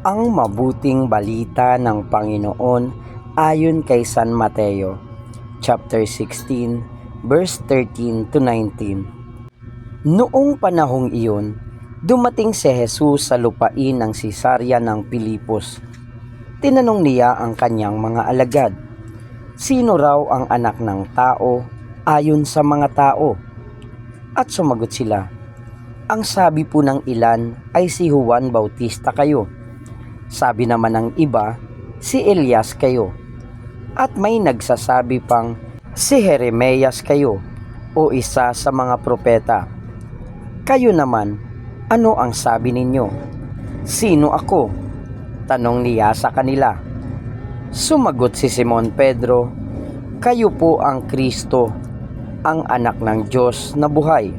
Ang mabuting balita ng Panginoon ayon kay San Mateo, chapter 16, verse 13 to 19. Noong panahong iyon, dumating si Jesus sa lupain ng Cesarea ng Pilipos. Tinanong niya ang kanyang mga alagad, sino raw ang anak ng tao ayon sa mga tao? At sumagot sila, ang sabi po ng ilan ay si Juan Bautista kayo. Sabi naman ng iba, si Elias kayo. At may nagsasabi pang, si Jeremias kayo o isa sa mga propeta. Kayo naman, ano ang sabi ninyo? Sino ako? Tanong niya sa kanila. Sumagot si Simon Pedro, kayo po ang Kristo, ang anak ng Diyos na buhay.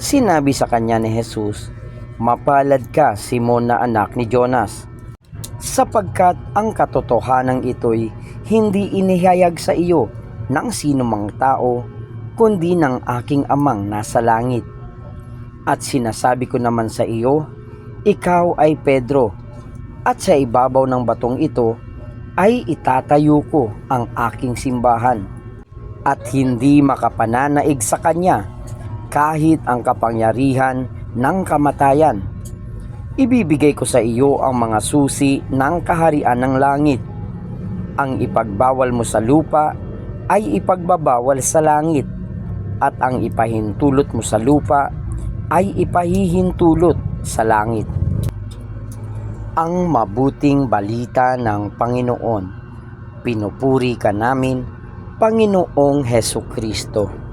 Sinabi sa kanya ni Jesus, mapalad ka, Simon na anak ni Jonas, sapagkat ang katotohanan ito'y hindi inihayag sa iyo ng sinumang tao, kundi ng aking amang nasa langit. At sinasabi ko naman sa iyo, ikaw ay Pedro, at sa ibabaw ng batong ito ay itatayo ko ang aking simbahan, at hindi makapananaig sa kanya kahit ang kapangyarihan ng kamatayan. Ibibigay ko sa iyo ang mga susi ng kaharian ng langit. Ang ipagbawal mo sa lupa ay ipagbabawal sa langit, at ang ipahintulot mo sa lupa ay ipahihintulot sa langit. Ang mabuting balita ng Panginoon. Pinupuri ka namin, Panginoong Hesukristo.